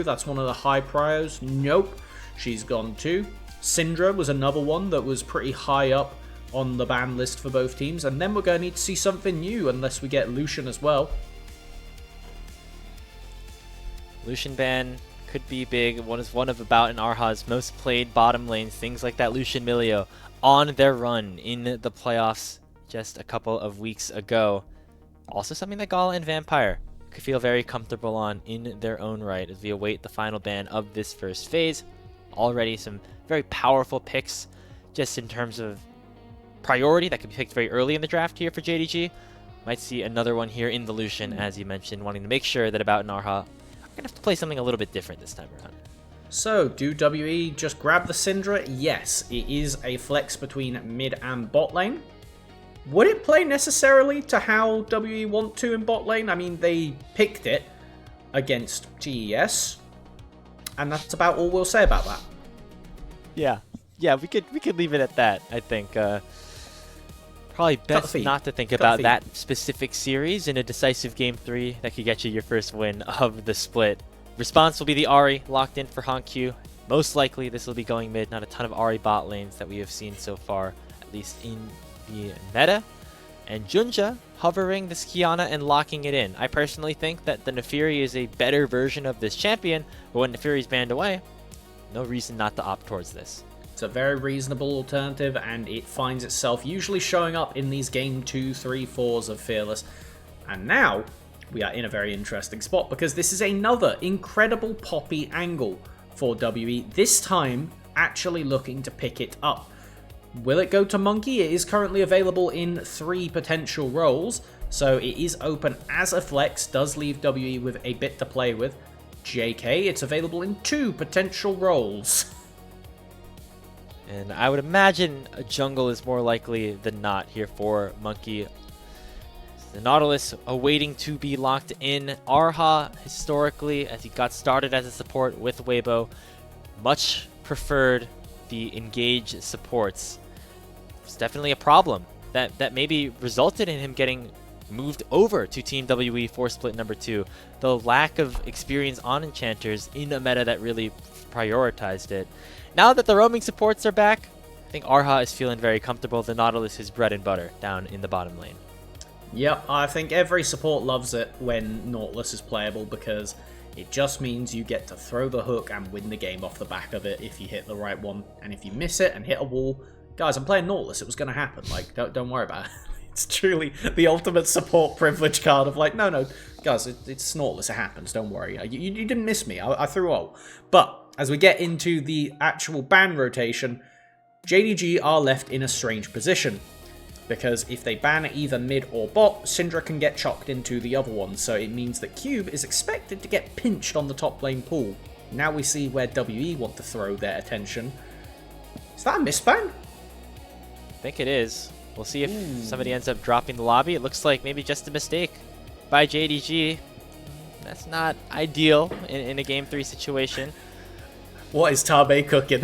That's one of the high priors. Nope, she's gone too. Syndra was another one that was pretty high up on the ban list for both teams. And then we're going to need to see something new unless we get Lucian as well. Lucian ban could be big. One of About and Arha's most played bottom lanes. Things like that Lucian Milio on their run in the playoffs just a couple of weeks ago. Also something that Gala and Vampire could feel very comfortable on in their own right as we await the final ban of this first phase. Already some very powerful picks just in terms of priority that could be picked very early in the draft here for JDG. Might see another one here in the Lucian, as you mentioned, wanting to make sure that About and Arha are going to have to play something a little bit different this time around. So, do WE just grab the Syndra? Yes, it is a flex between mid and bot lane. Would it play necessarily to how WE want to in bot lane? I mean, they picked it against GES, and that's about all we'll say about that. Yeah, we could leave it at that. I think probably best not to think about that specific series in a decisive game 3 that could get you your first win of the split. Response will be the Ahri locked in for HonkQ. Most likely this will be going mid. Not a ton of Ahri bot lanes that we have seen so far, at least in the meta. And Junja hovering this Kiana and locking it in. I personally think that the Naafiri is a better version of this champion, but when Naafiri's banned away, no reason not to opt towards this. It's a very reasonable alternative, and it finds itself usually showing up in these game 2, 3, 4s of Fearless. And now we are in a very interesting spot because this is another incredible poppy angle for WE, this time actually looking to pick it up. Will it go to Monkey? It is currently available in 3 potential roles, so it is open as a flex, does leave WE with a bit to play with. JK, it's available in 2 potential roles. And I would imagine a jungle is more likely than not here for Monkey. The Nautilus awaiting to be locked in. Arha, historically, as he got started as a support with Weibo, much preferred the engage supports. It's definitely a problem that maybe resulted in him getting moved over to Team WE for split number 2. The lack of experience on enchanters in a meta that really prioritized it. Now that the roaming supports are back, I think Arha is feeling very comfortable. The Nautilus is bread and butter down in the bottom lane. Yep, I think every support loves it when Nautilus is playable because it just means you get to throw the hook and win the game off the back of it if you hit the right one. And if you miss it and hit a wall, guys, I'm playing Nautilus, it was going to happen. Like, don't worry about it. It's truly the ultimate support privilege card of like, no, guys, it's Nautilus, it happens, don't worry. You didn't miss me, I threw all. But as we get into the actual ban rotation, JDG are left in a strange position. Because if they ban either mid or bot, Syndra can get chucked into the other one. So it means that Cube is expected to get pinched on the top lane pool. Now we see where WE want to throw their attention. Is that a misban? I think it is. We'll see if somebody ends up dropping the lobby. It looks like maybe just a mistake by JDG. That's not ideal in a game 3 situation. What is Tabe cooking?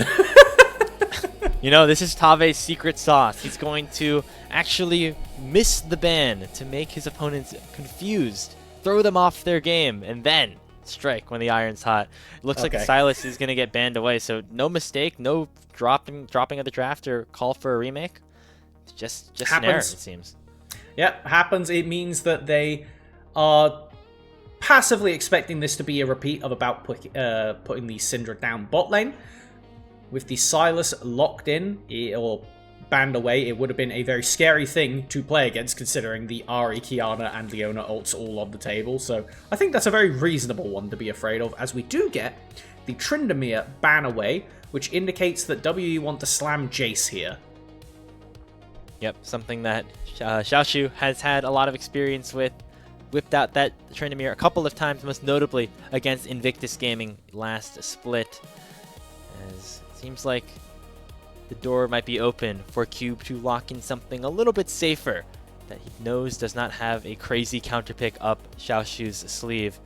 You know, this is Tave's secret sauce. He's going to actually miss the ban to make his opponents confused, throw them off their game, and then strike when the iron's hot. It looks like Silas is going to get banned away, so no mistake, no dropping of the draft or call for a remake. It's just an error, it seems. Yep, happens. It means that they are passively expecting this to be a repeat of About putting the Syndra down bot lane. With the Silas locked in, or banned away, it would have been a very scary thing to play against, considering the Ahri, Kiana, and Leona ults all on the table. So I think that's a very reasonable one to be afraid of, as we do get the Tryndamere ban away, which indicates that WE want to slam Jace here. Yep, something that Xiaoshu has had a lot of experience with. Whipped out that Tryndamere a couple of times, most notably against Invictus Gaming last split. As it seems like the door might be open for Cube to lock in something a little bit safer that he knows does not have a crazy counter pick up Xiaoshu's sleeve.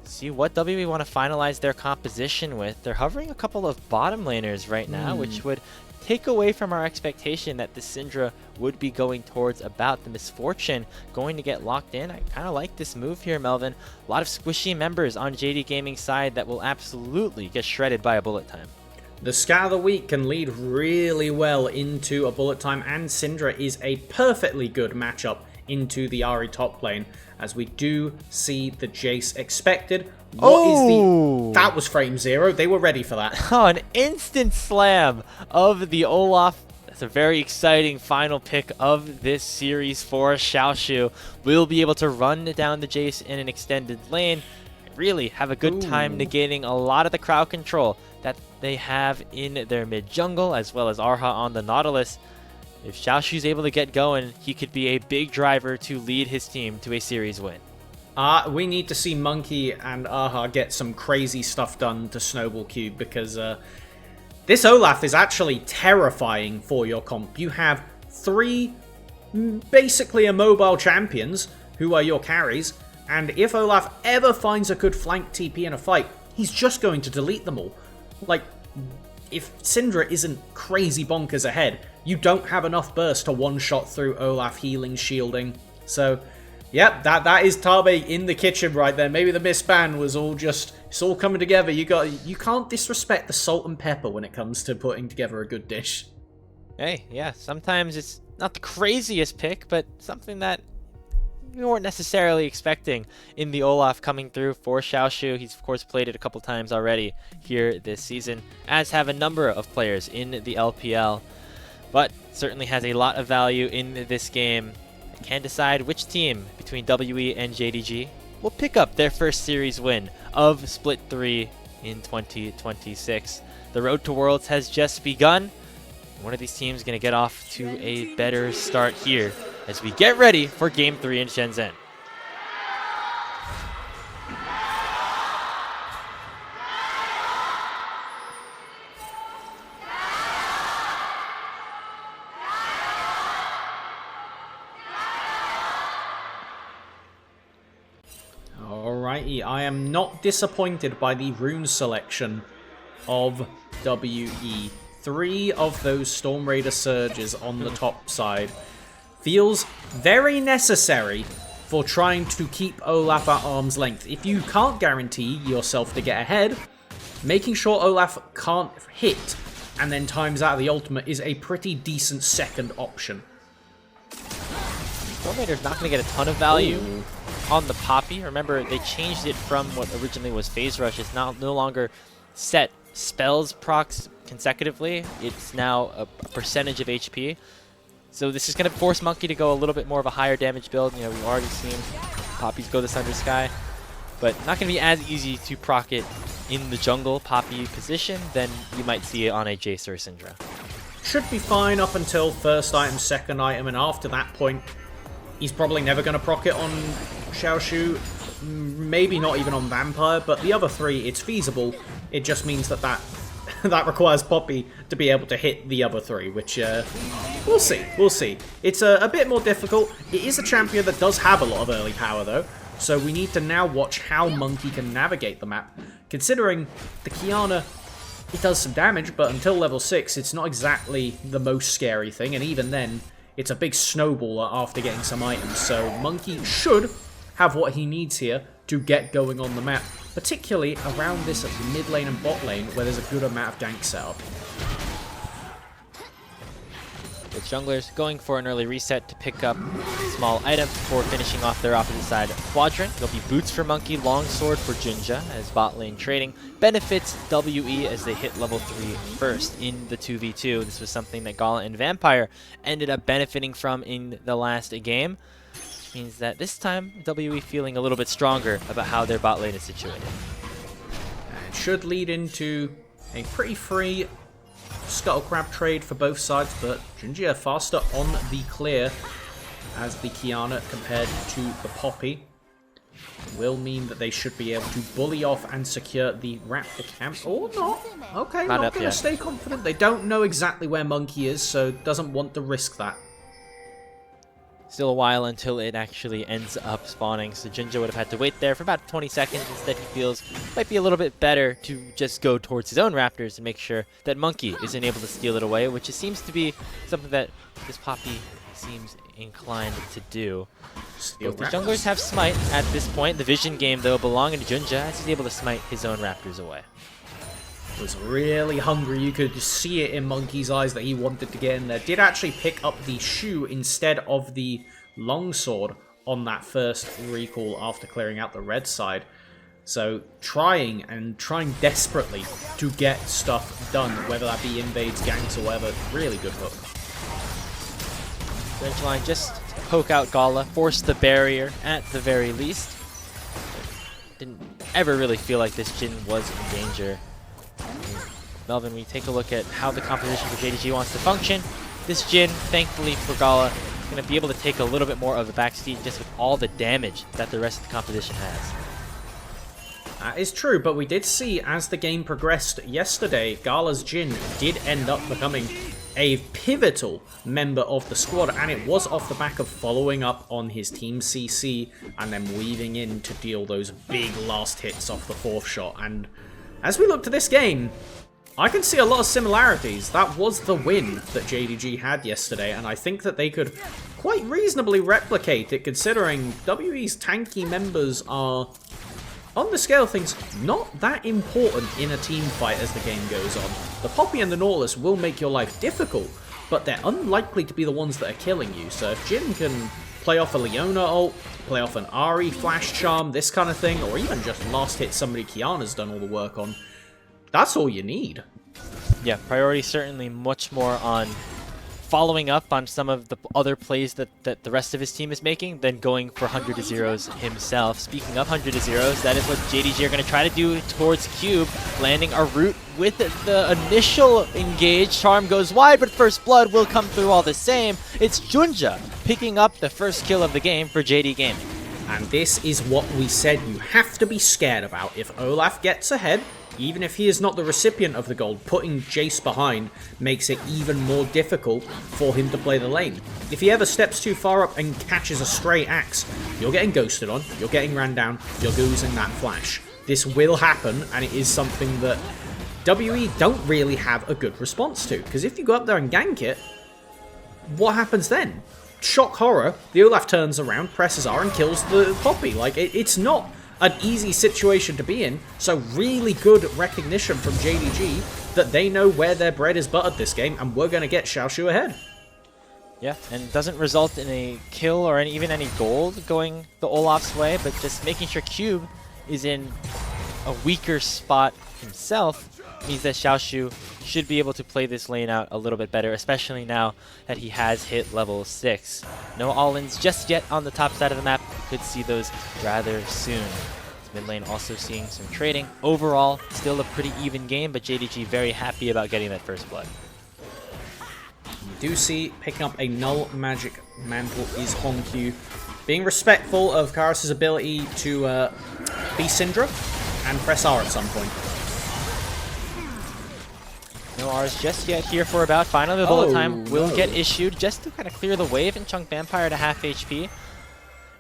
See what WE want to finalize their composition with. They're hovering a couple of bottom laners right now, which would take away from our expectation that the Syndra would be going towards about the Misfortune, going to get locked in. I kind of like this move here, Melvin. A lot of squishy members on JD Gaming's side that will absolutely get shredded by a bullet time. The Scat of the Week can lead really well into a bullet time, and Syndra is a perfectly good matchup into the Ahri top lane, as we do see the Jace expected. That was frame 0. They were ready for that. Oh, an instant slam of the Olaf. That's a very exciting final pick of this series for Xiaoshu. We'll be able to run down the Jace in an extended lane. Really have a good time negating a lot of the crowd control that they have in their mid jungle, as well as Arha on the Nautilus. If Xiaoshu's able to get going, he could be a big driver to lead his team to a series win. We need to see Monkey and Aha get some crazy stuff done to Snowball Cube, because this Olaf is actually terrifying for your comp. You have 3 basically immobile champions who are your carries, and if Olaf ever finds a good flank TP in a fight, he's just going to delete them all. Like, if Syndra isn't crazy bonkers ahead, you don't have enough burst to one-shot through Olaf healing, shielding. So, yep, that is Tabe in the kitchen right there. Maybe the misban was all just, it's all coming together. You can't disrespect the salt and pepper when it comes to putting together a good dish. Hey, yeah, sometimes it's not the craziest pick, but something that we weren't necessarily expecting in the Olaf coming through for Xiaoshu. He's, of course, played it a couple times already here this season, as have a number of players in the LPL, but certainly has a lot of value in this game. Can decide which team between WE and JDG will pick up their first series win of Split 3 in 2026. The road to Worlds has just begun. One of these teams going to get off to a better start here as we get ready for Game 3 in Shenzhen. Alrighty, I am not disappointed by the rune selection of WE. 3 of those Storm Raider surges on the top side feels very necessary for trying to keep Olaf at arm's length. If you can't guarantee yourself to get ahead, making sure Olaf can't hit and then times out the ultimate is a pretty decent second option. Storm Raider's not going to get a ton of value on the Poppy. Remember, they changed it from what originally was Phase Rush. It's now no longer set spells procs consecutively. It's now a percentage of HP. So this is going to force Monkey to go a little bit more of a higher damage build. You know, we've already seen Poppies go this Under Sky, but not going to be as easy to proc it in the jungle Poppy position than you might see it on a Jace or Syndra. Should be fine up until first item, second item, and after that point, he's probably never going to proc it on Xiaoshu. Maybe not even on Vampire, but the other 3, it's feasible. It just means that that requires Poppy to be able to hit the other 3, which we'll see. We'll see. It's a bit more difficult. It is a champion that does have a lot of early power, though, so we need to now watch how Monkey can navigate the map. Considering the Kiana, it does some damage, but until level 6, it's not exactly the most scary thing, and even then, it's a big snowballer after getting some items, so Monkey should have what he needs here to get going on the map, particularly around this mid lane and bot lane where there's a good amount of gank setup. The junglers going for an early reset to pick up a small item before finishing off their opposite side quadrant. There'll be boots for Monkey, longsword for Jinja as bot lane trading. Benefits WE as they hit level 3 first in the 2v2. This was something that Gauntlet and Vampire ended up benefiting from in the last game. Which means that this time WE feeling a little bit stronger about how their bot lane is situated. It should lead into a pretty free Scuttle Crab trade for both sides, but Jinja faster on the clear as the Kiana compared to the Poppy. Will mean that they should be able to bully off and secure the Raptor camp, or not. Okay, not going to stay confident. They don't know exactly where Monkey is, so doesn't want to risk that. Still a while until it actually ends up spawning, so Junja would have had to wait there for about 20 seconds. Instead, he feels might be a little bit better to just go towards his own Raptors and make sure that Monkey isn't able to steal it away, which seems to be something that this Poppy seems inclined to do. Both the junglers have Smite at this point. The Vision game, though, belonging to Junja, as he's able to smite his own Raptors away. Was really hungry. You could see it in Monkey's eyes that he wanted to get in there. Did actually pick up the shoe instead of the longsword on that first recall after clearing out the red side. So trying desperately to get stuff done, whether that be invades, ganks, or whatever. Really good hook. Dredge line just poke out Gala, force the barrier at the very least. Didn't ever really feel like this Jhin was in danger. Melvin, we take a look at how the composition for JDG wants to function. This Jhin, thankfully for Gala, is going to be able to take a little bit more of the backseat just with all the damage that the rest of the composition has. That is true, but we did see as the game progressed yesterday, Gala's Jhin did end up becoming a pivotal member of the squad, and it was off the back of following up on his team CC and then weaving in to deal those big last hits off the fourth shot. And as we look to this game, I can see a lot of similarities. That was the win that JDG had yesterday, and I think that they could quite reasonably replicate it, considering WE's tanky members are, on the scale of things, not that important in a team fight as the game goes on. The Poppy and the Nautilus will make your life difficult, but they're unlikely to be the ones that are killing you. So if Jhin can play off a Leona ult, play off an Ahri flash charm, this kind of thing, or even just last hit somebody Kiana's done all the work on, that's all you need. Yeah, priority certainly much more on following up on some of the other plays that the rest of his team is making than going for 100 to zeros himself. Speaking of 100 to zeros, that is what JDG are going to try to do towards Cube, landing a root with the initial engage. Charm goes wide, but First Blood will come through all the same. It's Junja picking up the first kill of the game for JD Gaming. And this is what we said you have to be scared about. If Olaf gets ahead, even if he is not the recipient of the gold, putting Jace behind makes it even more difficult for him to play the lane. If he ever steps too far up and catches a stray axe, you're getting ghosted on, you're getting ran down, you're losing that flash. This will happen, and it is something that WE don't really have a good response to, because if you go up there and gank it, what happens then? Shock horror, the Olaf turns around, presses R, and kills the Poppy. Like, it's not an easy situation to be in, so really good recognition from JDG that they know where their bread is buttered this game, and we're going to get Xiaoshu ahead. Yeah, and doesn't result in a kill or even any gold going the Olaf's way, but just making sure Cube is in a weaker spot himself means that Xiaoshu should be able to play this lane out a little bit better, especially now that he has hit level 6. No all-ins just yet on the top side of the map. Could see those rather soon. Mid lane also seeing some trading. Overall, still a pretty even game, but JDG very happy about getting that first blood. You do see picking up a null magic mantle is Honkyu. Being respectful of Karras' ability to be Syndra and press R at some point. No R's just yet here for about. Finally, the bullet time will get issued just to kind of clear the wave and chunk Vampire to half HP.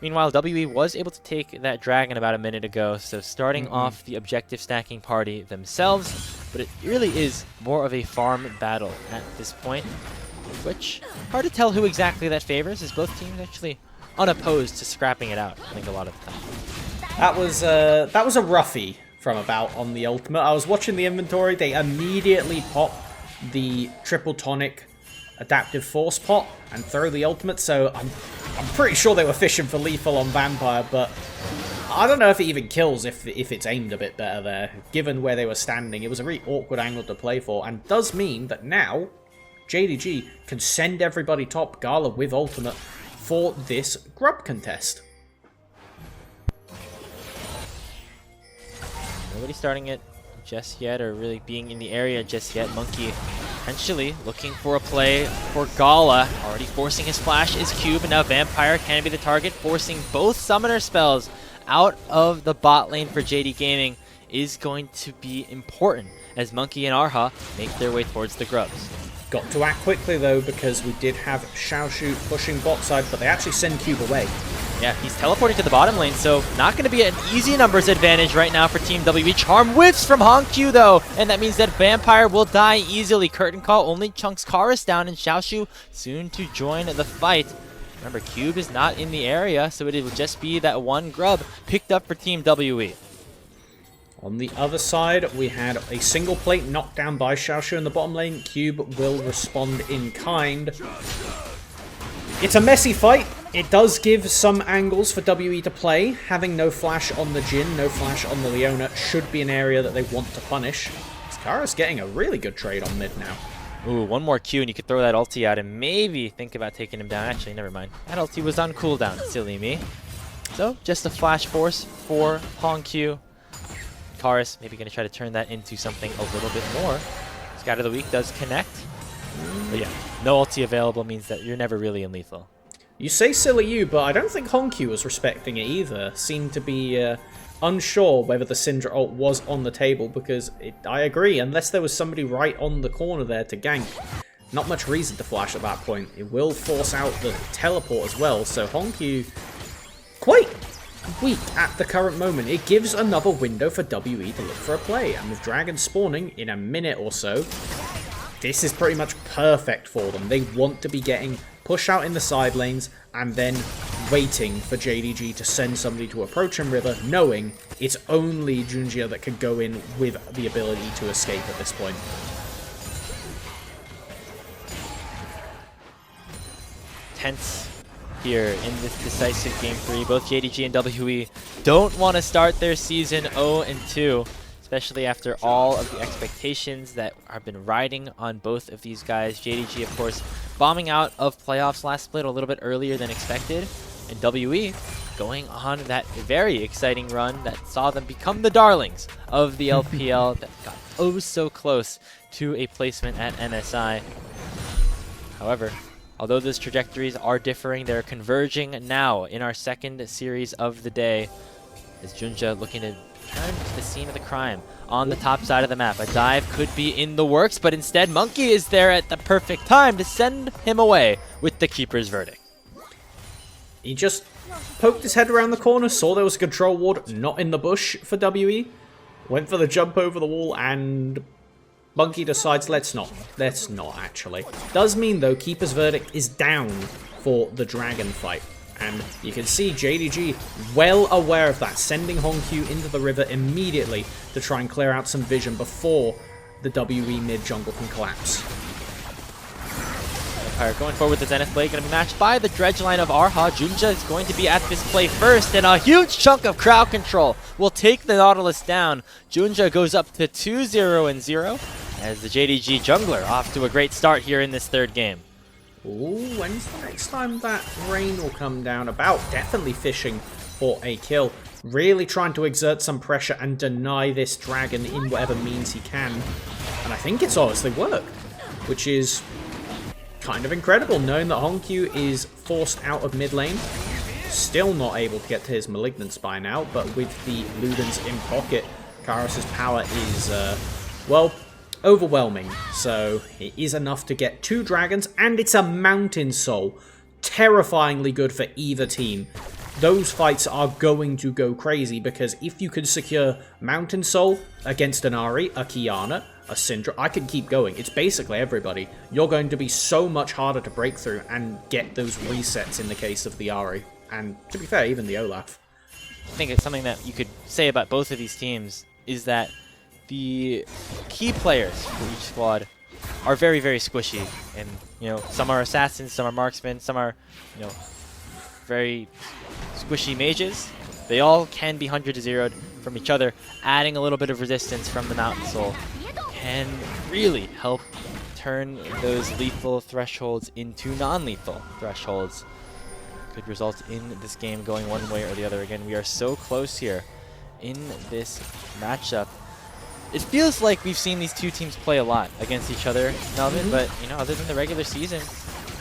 Meanwhile, WE was able to take that dragon about a minute ago, so starting off the objective stacking party themselves, but it really is more of a farm battle at this point, which hard to tell who exactly that favors, as both teams actually unopposed to scrapping it out, I think, a lot of the time. That was a roughie from about on the ultimate. I was watching the inventory, they immediately pop the triple tonic adaptive force pot and throw the ultimate, so I'm pretty sure they were fishing for lethal on Vampire, but I don't know if it even kills if it's aimed a bit better there. Given where they were standing, it was a really awkward angle to play for, and does mean that now JDG can send everybody top Gala with ultimate for this grub contest. Nobody starting it just yet, or really being in the area just yet. Monkey potentially looking for a play for Gala. Already forcing his flash is Cube, and now Vampire can be the target, forcing both summoner spells out of the bot lane for JD Gaming. is going to be important as Monkey and Arha make their way towards the grubs. Got to act quickly though, because we did have Xiaoshu pushing bot side, but they actually send Cube away. Yeah, he's teleporting to the bottom lane, so not going to be an easy numbers advantage right now for Team WE. Charm whiffs from Hongq though, and that means that Vampire will die easily. Curtain Call only chunks Karis down, and Xiaoshu soon to join the fight. Remember, Cube is not in the area, so it will just be that one grub picked up for Team WE. On the other side, we had a single plate knocked down by Xiaoshu in the bottom lane. Cube will respond in kind. It's a messy fight. It does give some angles for WE to play. Having no flash on the Jhin, no flash on the Leona should be an area that they want to punish. Kara's getting a really good trade on mid now. Ooh, one more Q and you could throw that ulti out and maybe think about taking him down. Actually, never mind. That ulti was on cooldown, silly me. So, just a flash force for Hongq. Karis maybe going to try to turn that into something a little bit more. Scout of the Week does connect. But yeah, no ulti available means that you're never really in lethal. You say silly you, but I don't think Hongq was respecting it either. Seemed to be unsure whether the Syndra ult was on the table, because I agree, unless there was somebody right on the corner there to gank, not much reason to flash at that point. It will force out the teleport as well, so Hongq quite weak at the current moment. It gives another window for WE to look for a play, and with Dragon spawning in a minute or so, this is pretty much perfect for them. They want to be getting push out in the side lanes and then waiting for JDG to send somebody to approach him river, knowing it's only Junjia that can go in with the ability to escape at this point. Tense here in this decisive Game 3. Both JDG and WE don't want to start their season 0-2. Especially after all of the expectations that have been riding on both of these guys. JDG, of course, bombing out of playoffs last split a little bit earlier than expected. And WE going on that very exciting run that saw them become the darlings of the LPL that got oh so close to a placement at MSI. However, although those trajectories are differing, they're converging now in our second series of the day. As Junjia looking to turn to the scene of the crime on the top side of the map. A dive could be in the works, but instead Monkey is there at the perfect time to send him away with the Keeper's verdict. He just poked his head around the corner, saw there was a control ward not in the bush for WE, went for the jump over the wall, and Monkey decides let's not actually. Does mean though Keeper's verdict is down for the Dragon fight. And you can see JDG well aware of that, sending Hongq into the river immediately to try and clear out some vision before the WE mid jungle can collapse. Empire going forward with the Zenith Blade, going to be matched by the Dredge line of Arha. Junjia is going to be at this play first, and a huge chunk of crowd control will take the Nautilus down. Junjia goes up to 2-0-0 as the JDG jungler off to a great start here in this third game. Ooh, when's the next time that rain will come down? About definitely fishing for a kill. Really trying to exert some pressure and deny this dragon in whatever means he can. And I think it's honestly worked, which is kind of incredible, knowing that Hongq is forced out of mid lane. Still not able to get to his Malignance by now, but with the Ludens in pocket, Karos' power is, well, overwhelming. So it is enough to get 2 dragons, and it's a Mountain Soul. Terrifyingly good for either team. Those fights are going to go crazy, because if you can secure Mountain Soul against an Ahri, a Kiana, a Syndra, I can keep going. It's basically everybody. You're going to be so much harder to break through and get those resets in the case of the Ahri. And to be fair, even the Olaf. I think it's something that you could say about both of these teams is that the key players for each squad are very, very squishy. And, you know, some are assassins, some are marksmen, some are, you know, very squishy mages. They all can be 100-0'd from each other. Adding a little bit of resistance from the Mountain Soul can really help turn those lethal thresholds into non-lethal thresholds. Could result in this game going one way or the other. Again, we are so close here in this matchup. It feels like we've seen these two teams play a lot against each other, Melvin, but, you know, other than the regular season,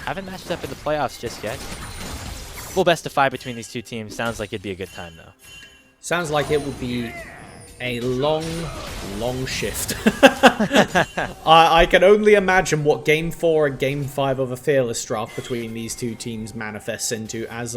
haven't matched up in the playoffs just yet. Full best of 5 between these two teams. Sounds like it'd be a good time, though. Sounds like it would be A long, long shift. I can only imagine what Game 4 and Game 5 of a Fearless draft between these two teams manifests into, as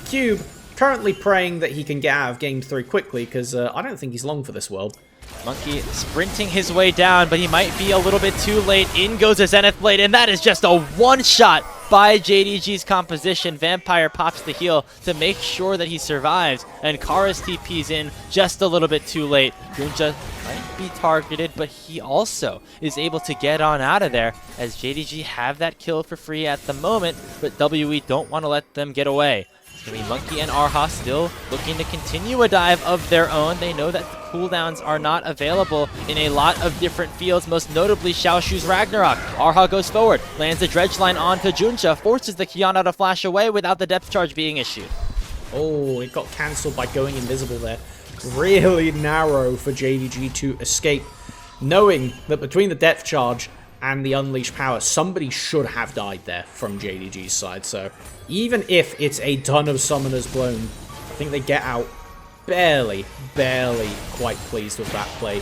Cube currently praying that he can get out of Game 3 quickly, because I don't think he's long for this world. Monkey sprinting his way down, but he might be a little bit too late. In goes a Zenith Blade, and that is just a one-shot by JDG's composition. Vampire pops the heal to make sure that he survives, and Kara's TP's in just a little bit too late. Junja might be targeted, but he also is able to get on out of there, as JDG have that kill for free at the moment, but WE don't want to let them get away. It's going to be Monkey and Arha still looking to continue a dive of their own. They know that the cooldowns are not available in a lot of different fields, most notably Xiaoshu's Ragnarok. Arha goes forward, lands the dredge line onto Junja, forces the Kiana to flash away without the depth charge being issued. Oh, it got cancelled by going invisible there. Really narrow for JDG to escape, knowing that between the depth charge and the unleashed power, somebody should have died there from JDG's side. So even if it's a ton of summoners blown, I think they get out barely quite pleased with that play,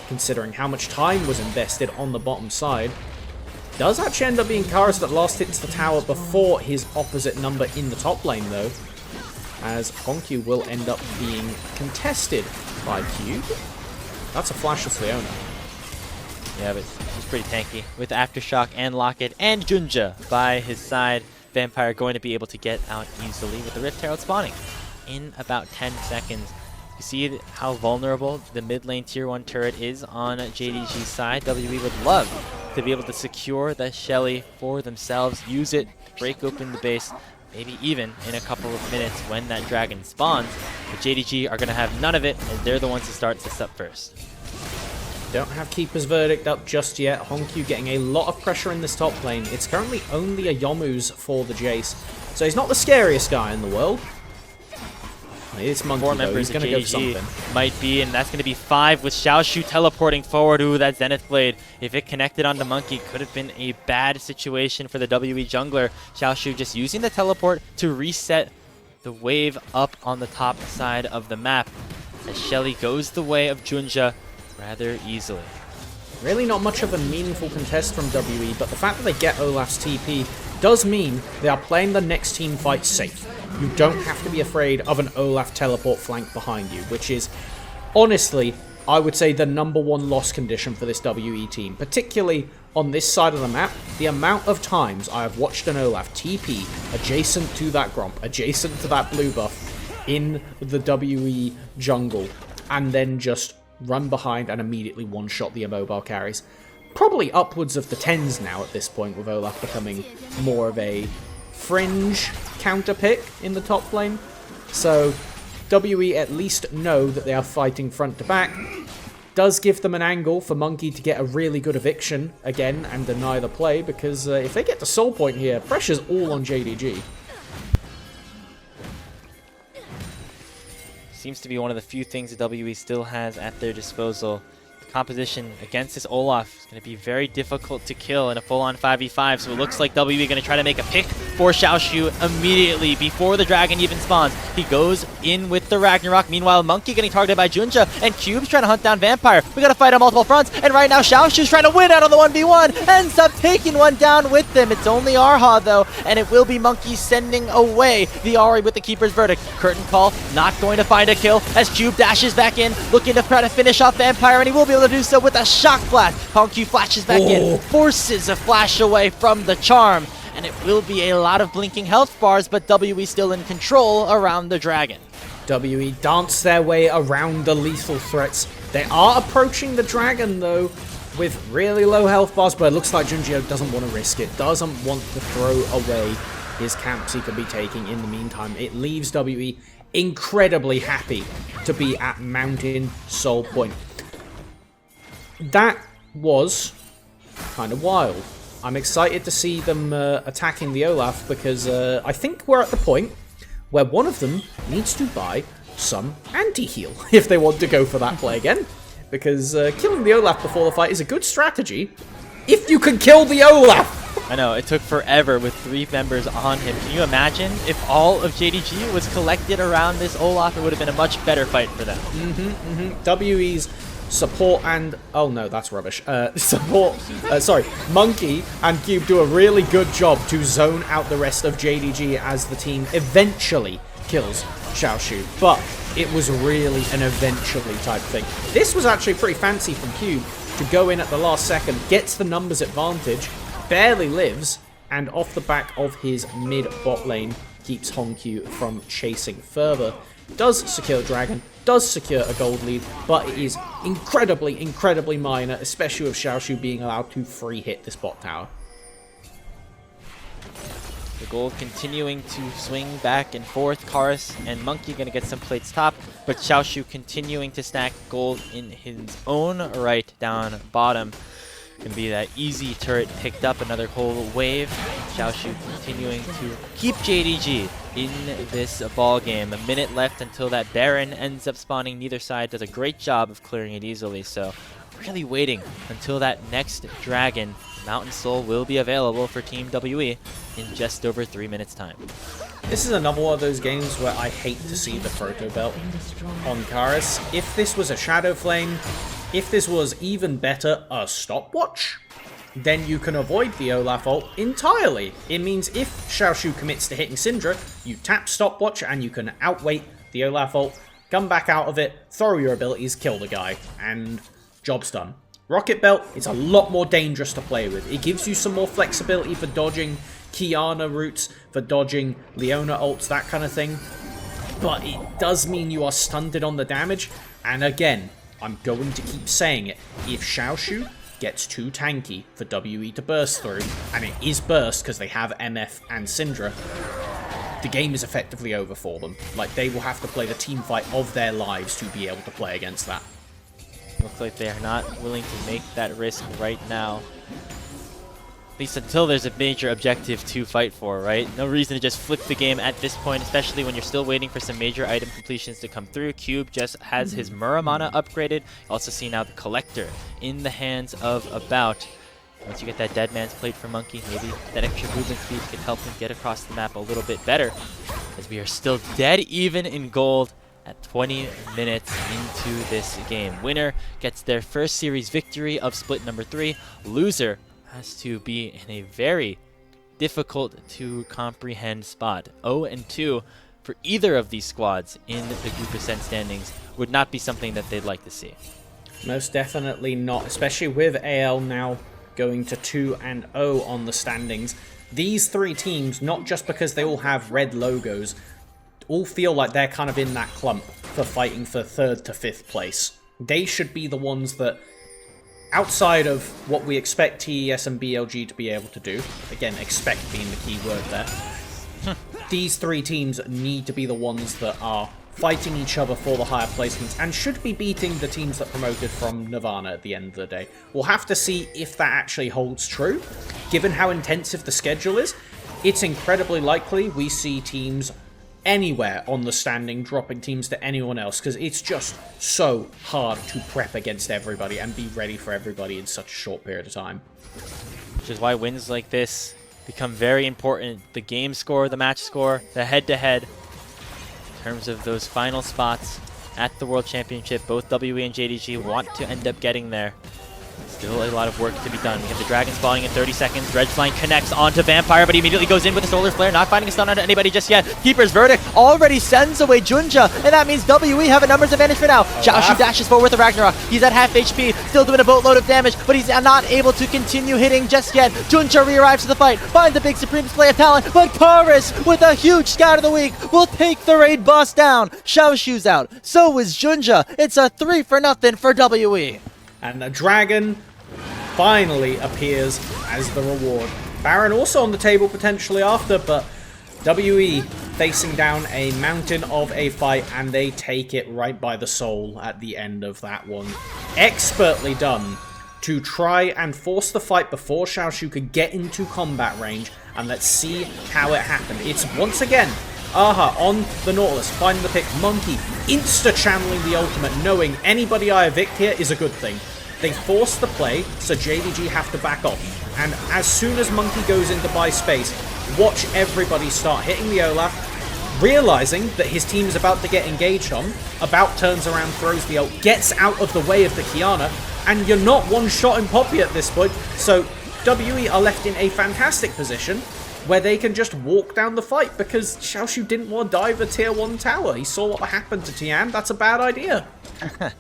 considering how much time was invested on the bottom side. Does actually end up being Karis that last hits the tower before his opposite number in the top lane, though, as Honkyu will end up being contested by Cube. That's a flashless Leona. Yeah, but he's pretty tanky with Aftershock and Locket and Junja by his side. Vampire going to be able to get out easily with the Rift Herald spawning in about 10 seconds. You see how vulnerable the mid lane tier 1 turret is on JDG's side. WE would love to be able to secure the Shelly for themselves, use it, break open the base, maybe even in a couple of minutes when that dragon spawns. But JDG are going to have none of it, as they're the ones to start this up first. Don't have Keeper's Verdict up just yet. Honkyu getting a lot of pressure in this top lane. It's currently only a Yomu's for the Jace, so he's not the scariest guy in the world. It's Monkey, Four though. members He's of going to go for JDG something. might be, and that's going to be 5 with Xiaoshu teleporting forward. Ooh, that Zenith Blade. If it connected onto Monkey, could have been a bad situation for the WE jungler. Xiaoshu just using the teleport to reset the wave up on the top side of the map, as Shelly goes the way of Junja rather easily. Really not much of a meaningful contest from WE, but the fact that they get Olaf's TP does mean they are playing the next team fight safe. You don't have to be afraid of an Olaf teleport flank behind you, which is, honestly, I would say the #1 loss condition for this WE team. Particularly on this side of the map, the amount of times I have watched an Olaf TP adjacent to that Gromp, adjacent to that blue buff in the WE jungle, and then just run behind and immediately one-shot the immobile carries. Probably upwards of the 10s now at this point, with Olaf becoming more of a fringe counter pick in the top lane. So WE at least know that they are fighting front to back. Does give them an angle for Monkey to get a really good eviction again and deny the play, because if they get to soul point here, pressure's all on JDG. Seems to be one of the few things that WE still has at their disposal. The composition against this Olaf is going to be very difficult to kill in a full-on 5v5, so it looks like WE going to try to make a pick for Xiaoshu immediately before the dragon even spawns. He goes in with the Ragnarok. Meanwhile, Monkey getting targeted by Junja, and Cube's trying to hunt down Vampire. We got to fight on multiple fronts, and right now Xiaoshu's trying to win out on the 1v1, ends up taking one down with them. It's only Arha though, and it will be Monkey sending away the Ahri with the Keeper's Verdict. Curtain Call not going to find a kill as Cube dashes back in, looking to try to finish off Vampire, and he will be able to do so with a Shock Blast. Honkyu flashes back in, forces a flash away from the charm, and it will be a lot of blinking health bars, but WE still in control around the dragon. WE dance their way around the lethal threats. They are approaching the dragon, though, with really low health bars, but it looks like Junjie doesn't want to risk it, doesn't want to throw away his camps he could be taking in the meantime. It leaves WE incredibly happy to be at Mountain Soul Point. That was kind of wild. I'm excited to see them attacking the Olaf, because I think we're at the point where one of them needs to buy some anti-heal if they want to go for that play again. Because killing the Olaf before the fight is a good strategy if you can kill the Olaf. I know, it took forever with 3 members on him. Can you imagine if all of JDG was collected around this Olaf? It would have been a much better fight for them. WE's support and... Oh no, that's rubbish. Monkey and Cube do a really good job to zone out the rest of JDG as the team eventually kills Xiaoshu. But it was really an eventually type thing. This was actually pretty fancy from Cube to go in at the last second, gets the numbers advantage, barely lives, and off the back of his mid-bot lane keeps Hongq from chasing further. Does secure Dragon, does secure a gold lead, but it is incredibly, incredibly minor, especially with Xiaoshu being allowed to free hit this bot tower. The gold continuing to swing back and forth. Karis and Monkey going to get some plates top, but Xiaoshu continuing to stack gold in his own right down bottom. Can be that easy turret picked up, another whole wave. Xiaoshu continuing to keep JDG in this ball game. A minute left until that Baron ends up spawning. Neither side does a great job of clearing it easily, so really waiting until that next dragon. Mountain Soul will be available for Team WE in just over 3 minutes time. This is another one of those games where I hate to see the Proto Belt on Karis. If this was a Shadow Flame, if this was even better, a stopwatch, then you can avoid the Olaf ult entirely. It means if Xiaoshu commits to hitting Syndra, you tap stopwatch and you can outwait the Olaf ult, come back out of it, throw your abilities, kill the guy, and job's done. Rocket Belt is a lot more dangerous to play with. It gives you some more flexibility for dodging Kiana routes, for dodging Leona ults, that kind of thing. But it does mean you are stunted on the damage, and again, I'm going to keep saying it. If Xiaoshu gets too tanky for WE to burst through, and it is burst because they have MF and Syndra, the game is effectively over for them. Like, they will have to play the team fight of their lives to be able to play against that. Looks like they are not willing to make that risk right now. At least until there's a major objective to fight for, right? No reason to just flip the game at this point, especially when you're still waiting for some major item completions to come through. Cube just has his Muramana upgraded. Also see now the Collector in the hands of About. Once you get that Dead Man's Plate for Monkey, maybe that extra movement speed could help him get across the map a little bit better, as we are still dead even in gold at 20 minutes into this game. Winner gets their first series victory of split number 3. Loser has to be in a very difficult to comprehend spot. 0-2 for either of these squads in the group percent standings would not be something that they'd like to see. Most definitely not, especially with AL now going to 2-0 on the standings. These 3 teams, not just because they all have red logos, all feel like they're kind of in that clump for fighting for 3rd to 5th place. They should be the ones that, outside of what we expect TES and BLG to be able to do, again, expect being the key word there, these 3 teams need to be the ones that are fighting each other for the higher placements and should be beating the teams that promoted from Nirvana at the end of the day. We'll have to see if that actually holds true. Given how intensive the schedule is, it's incredibly likely we see teams anywhere on the standing dropping teams to anyone else, because it's just so hard to prep against everybody and be ready for everybody in such a short period of time. Which is why wins like this become very important. The game score, the match score, the head-to-head, in terms of those final spots at the World Championship. Both WE and JDG want to end up getting there. Still a lot of work to be done. We have the Dragon spawning in 30 seconds. Ledgeline connects onto Vampire, but he immediately goes in with a Solar Flare, not finding a stun on anybody just yet. Keeper's Verdict already sends away Junja, and that means WE have a numbers advantage for now. Xiaoshu dashes forward with the Ragnarok. He's at half HP, still doing a boatload of damage, but he's not able to continue hitting just yet. Junja re-arrives to the fight, finds the big Supreme display of talent, but Karis, with a huge Scout of the Week, will take the raid boss down. Xiaoshu's out, so is Junja. It's a 3-0 for WE. And the Dragon finally appears as the reward. Baron also on the table potentially after, but WE facing down a mountain of a fight, and they take it right by the soul at the end of that one. Expertly done to try and force the fight before Xiaoshu could get into combat range, and let's see how it happened. It's once again Aha on the Nautilus, finding the pick. Monkey insta-channeling the ultimate, knowing anybody I evict here is a good thing. They force the play, so JDG have to back off. And as soon as Monkey goes into buy space, watch everybody start hitting the Olaf, realizing that his team is about to get engaged on, about turns around, throws the ult, gets out of the way of the Kiana, and you're not one-shotting Poppy at this point, so WE are left in a fantastic position where they can just walk down the fight because Xiaoshu didn't want to dive a tier 1 tower. He saw what happened to Tian. That's a bad idea. A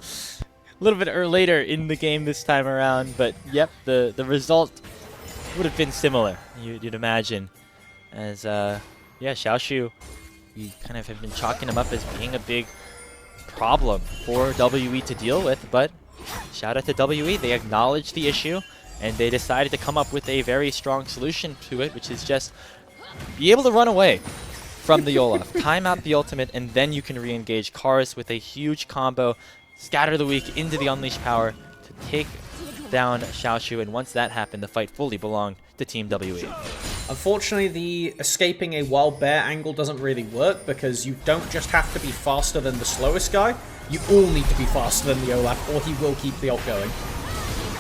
little bit later in the game this time around, but yep, the result would have been similar, you'd imagine. As, yeah, Xiaoshu, we kind of have been chalking him up as being a big problem for WE to deal with, but shout out to WE, they acknowledged the issue, and they decided to come up with a very strong solution to it, which is just be able to run away from the Olaf, time out the ultimate, and then you can re-engage Cars with a huge combo, scatter the weak into the unleashed power to take down Xiaoshu, and once that happened, the fight fully belonged to Team WE. Unfortunately, the escaping a wild bear angle doesn't really work because you don't just have to be faster than the slowest guy, you all need to be faster than the Olaf or he will keep the ult going.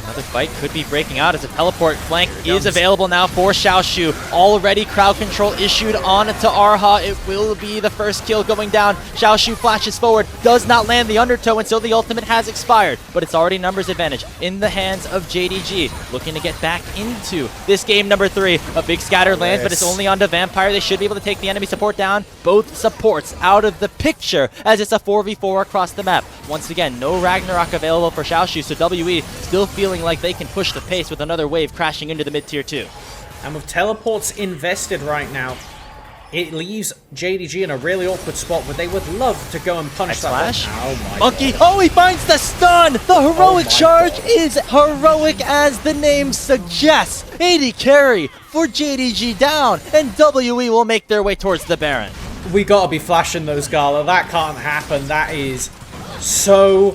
Another fight could be breaking out as a teleport flank is available now for Xiaoshu. Already crowd control issued on to Arha. It will be the first kill going down. Xiaoshu flashes forward, does not land the undertow until the ultimate has expired, but it's already numbers advantage in the hands of JDG. Looking to get back into this game number 3. A big scatter lands, but it's only onto Vampire. They should be able to take the enemy support down. Both supports out of the picture as it's a 4v4 across the map. Once again, no Ragnarok available for Xiaoshu, so WE still feeling like they can push the pace with another wave crashing into the mid-tier 2. And with teleports invested right now, it leaves JDG in a really awkward spot where they would love to go and punch that. Slash. Oh my Monkey, God. oh, he finds the stun! The heroic charge is heroic as the name suggests. 80 carry for JDG down, and WE will make their way towards the Baron. We gotta be flashing those, Gala. That can't happen. That is so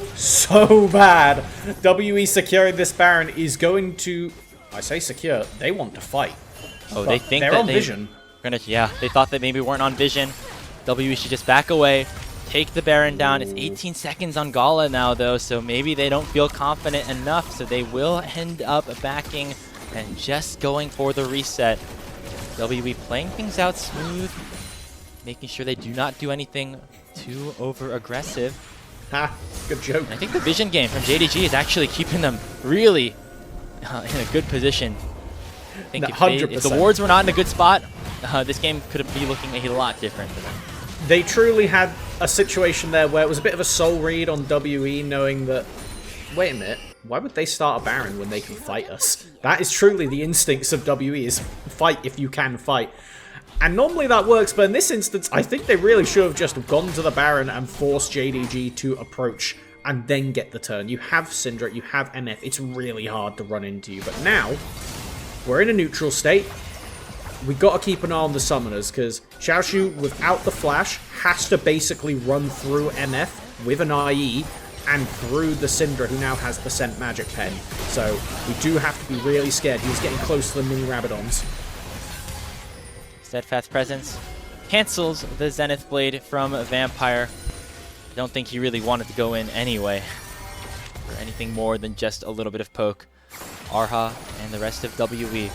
bad. WE securing this Baron is going to, I say secure, they want to fight. Oh, they think they're that on Vision. Yeah, they thought that maybe we weren't on Vision. WE should just back away, take the Baron down. It's 18 seconds on Gala now, though, so maybe they don't feel confident enough, so they will end up backing and just going for the reset. WE playing things out smooth, making sure they do not do anything too over-aggressive. Ha, good joke. And I think the Vision game from JDG is actually keeping them really in a good position. I think if the wards were not in a good spot, this game could be looking a lot different for them. They truly had a situation there where it was a bit of a soul read on WE, knowing that, wait a minute, why would they start a Baron when they can fight us? That is truly the instincts of WE, is fight if you can fight. And normally that works, but in this instance, I think they really should have just gone to the Baron and forced JDG to approach and then get the turn. You have Syndra, you have MF, it's really hard to run into you. But now, we're in a neutral state. We've got to keep an eye on the summoners, because Xiaoshu, without the flash, has to basically run through MF with an IE and through the Syndra, who now has the Scent Magic Pen. So we do have to be really scared. He's getting close to the mini Rabadons. Steadfast Presence cancels the Zenith Blade from Vampire. I don't think he really wanted to go in anyway for anything more than just a little bit of poke. Arha and the rest of WE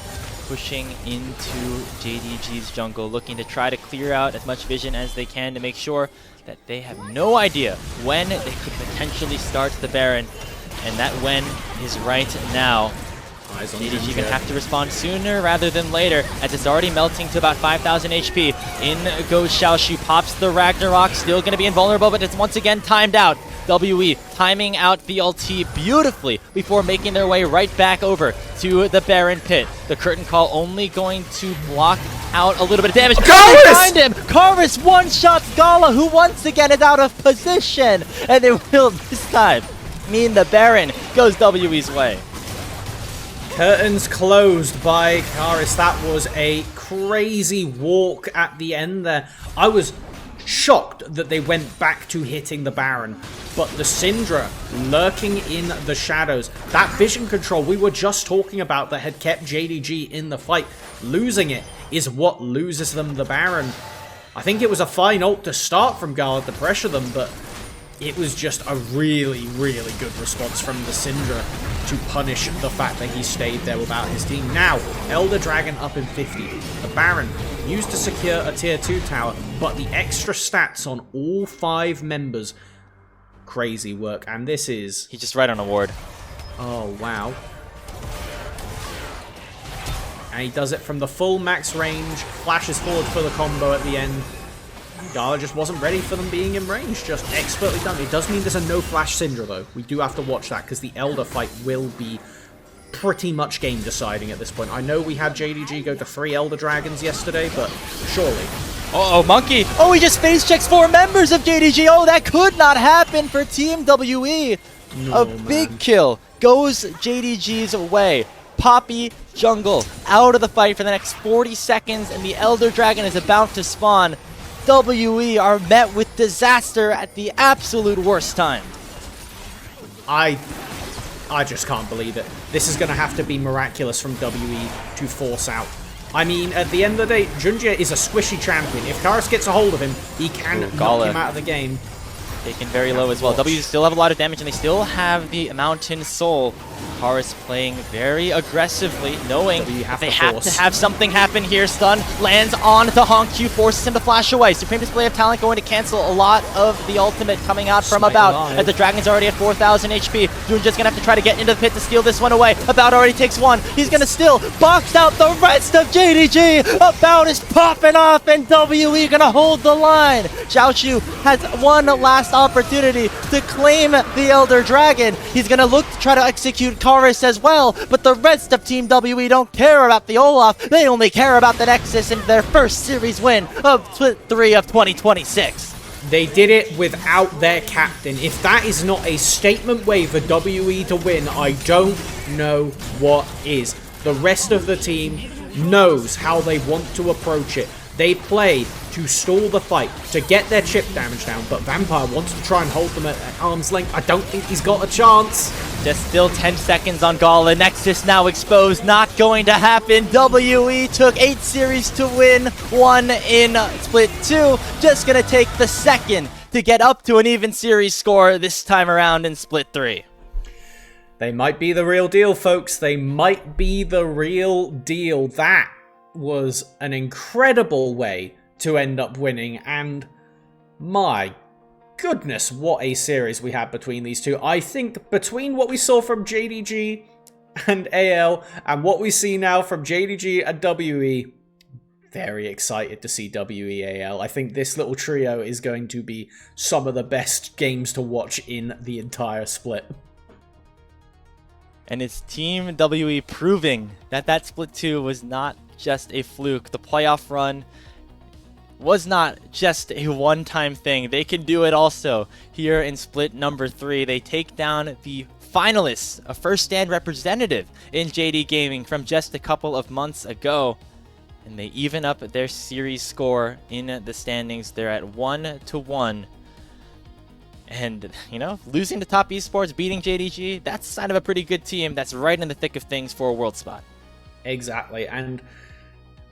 pushing into JDG's jungle, looking to try to clear out as much vision as they can to make sure that they have no idea when they could potentially start the Baron, and that when is right now. JDG gonna have to respond sooner rather than later, as it's already melting to about 5,000 HP. In goes Xiaoshu, pops the Ragnarok, still gonna be invulnerable, but it's once again timed out. WE timing out the ulti beautifully before making their way right back over to the Baron pit. The curtain call only going to block out a little bit of damage. Behind him, Karvis one-shots Gala, who once again is out of position, and it will this time mean the Baron goes WE's way. Curtains closed by Karis. That was a crazy walk at the end there. I was shocked that they went back to hitting the Baron, but the Syndra lurking in the shadows, that vision control we were just talking about that had kept JDG in the fight, losing it is what loses them the Baron. I think it was a fine ult to start from Gala to pressure them, but it was just a really, really good response from the Syndra to punish the fact that he stayed there without his team. Now, Elder Dragon up in 50. The Baron used to secure a tier 2 tower, but the extra stats on all 5 members, crazy work. And this is... He's just right on a ward. Oh, wow. And he does it from the full max range, flashes forward for the combo at the end. Gala just wasn't ready for them being in range, just expertly done. It does mean there's a no flash Syndra though. We do have to watch that because the Elder fight will be pretty much game deciding at this point. I know we had JDG go to 3 Elder Dragons yesterday, but surely. Uh-oh, Monkey. Oh, he just face checks 4 members of JDG. Oh, that could not happen for Team WE. No, big kill goes JDG's way. Poppy jungle out of the fight for the next 40 seconds, and the Elder Dragon is about to spawn. WE are met with disaster at the absolute worst time. I just can't believe it. This is going to have to be miraculous from WE to force out. I mean, at the end of the day, Junjie is a squishy champion. If Karis gets a hold of him, he can knock him out of the game. Taken very low as well. W still have a lot of damage, and they still have the Mountain Soul. Karis playing very aggressively, knowing they have to have something happen here. Stun lands on the Honk Q, forces him to flash away. Supreme Display of Talent going to cancel a lot of the ultimate coming out from About, as the Dragon's already at 4,000 HP. Doom just gonna have to try to get into the pit to steal this one away. About already takes one. He's gonna still box out the rest of JDG. About is popping off, and WE gonna hold the line. Xiaochu has one last opportunity to claim the Elder Dragon. He's gonna look to try to execute Karis as well, but the rest of Team WE don't care about the Olaf. They only care about the Nexus and their first series win of Split 3 of 2026. They did it without their captain. If that is not a statement way for WE to win, I don't know what is. The rest of the team knows how they want to approach it. They play to stall the fight, to get their chip damage down, but Vampire wants to try and hold them at arm's length. I don't think he's got a chance. Just still 10 seconds on Gala. Nexus now exposed. Not going to happen. WE took 8 series to win, 1 in Split 2. Just going to take the second to get up to an even series score this time around in Split 3. They might be the real deal, folks. They might be the real deal. That was an incredible way to end up winning, and my goodness, what a series we had between these two. I think between what we saw from JDG and AL and what we see now from JDG and WE, very excited to see WEAL. I think this little trio is going to be some of the best games to watch in the entire split. And it's Team WE proving that that Split 2 was not just a fluke. The playoff run was not just a one-time thing. They can do it also here in Split number 3. They take down the finalists, a first stand representative in JD Gaming from just a couple of months ago. And they even up their series score in the standings. They're at 1-1. And, you know, losing to Top Esports, beating JDG, that's a sign of a pretty good team that's right in the thick of things for a world spot. Exactly, and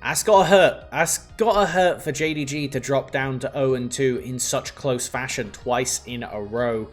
that's gotta hurt. That's gotta hurt for JDG to drop down to 0-2 in such close fashion twice in a row.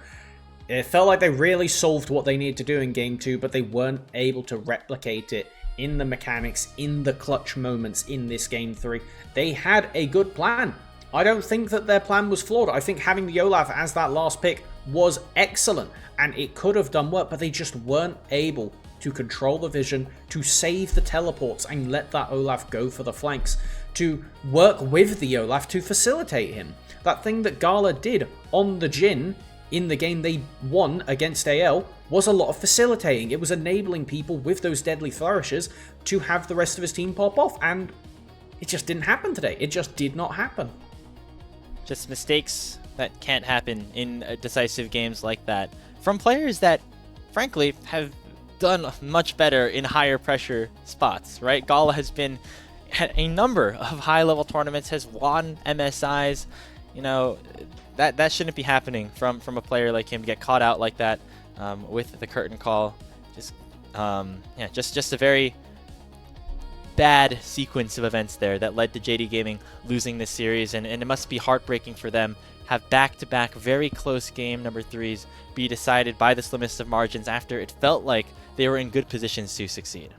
It felt like they really solved what they needed to do in Game 2, but they weren't able to replicate it in the mechanics, in the clutch moments in this Game 3. They had a good plan. I don't think that their plan was flawed. I think having the Olaf as that last pick was excellent, and it could have done work, but they just weren't able to control the vision, to save the teleports and let that Olaf go for the flanks, to work with the Olaf to facilitate him. That thing that Gala did on the Jhin in the game they won against AL was a lot of facilitating. It was enabling people with those deadly flourishes to have the rest of his team pop off, and it just didn't happen today. It just did not happen. Just mistakes that can't happen in decisive games like that from players that, frankly, have done much better in higher pressure spots, right? Gala has been at a number of high-level tournaments, has won MSIs. You know, that shouldn't be happening from a player like him to get caught out like that with the curtain call. Just a very bad sequence of events there that led to JD Gaming losing this series, and it must be heartbreaking for them have back-to-back very close game number 3s be decided by the slimmest of margins after it felt like they were in good positions to succeed.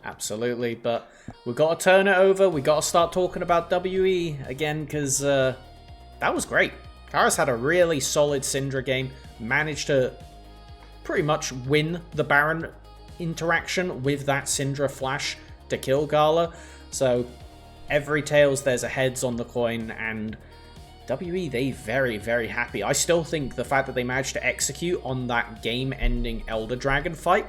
Absolutely, but we've got to turn it over. We've got to start talking about WE again, because that was great. Karis had a really solid Syndra game, managed to pretty much win the Baron interaction with that Syndra flash to kill Gala. So every tails there's a heads on the coin, and WE, they very, very happy. I still think the fact that they managed to execute on that game-ending Elder Dragon fight,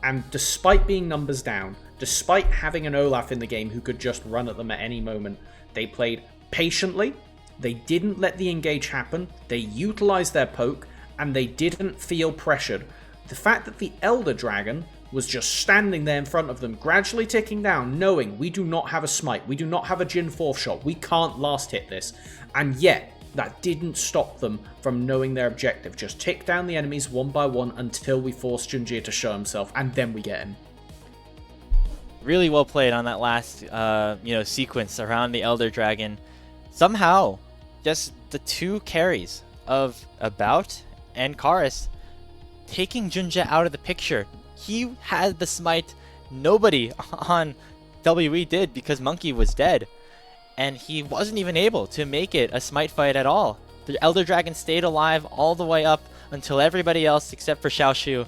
and despite being numbers down, despite having an Olaf in the game who could just run at them at any moment, they played patiently, they didn't let the engage happen, they utilized their poke, and they didn't feel pressured. The fact that the Elder Dragon was just standing there in front of them, gradually ticking down, knowing we do not have a smite, we do not have a Jhin 4th shot, we can't last hit this, and yet that didn't stop them from knowing their objective. Just tick down the enemies one by one until we force Junjie to show himself, and then we get him. Really well played on that last sequence around the Elder Dragon. Somehow, just the two carries of About and Karis taking Junjie out of the picture. He had the smite. Nobody on WE did, because Monkey was dead. And he wasn't even able to make it a smite fight at all. The Elder Dragon stayed alive all the way up until everybody else except for Xiaoshu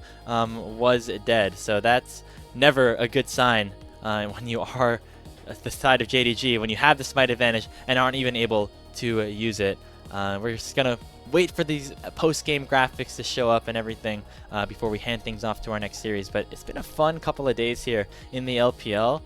was dead. So that's never a good sign when you are the side of JDG, when you have the smite advantage and aren't even able to use it. We're just going to wait for these post-game graphics to show up and everything before we hand things off to our next series. But it's been a fun couple of days here in the LPL.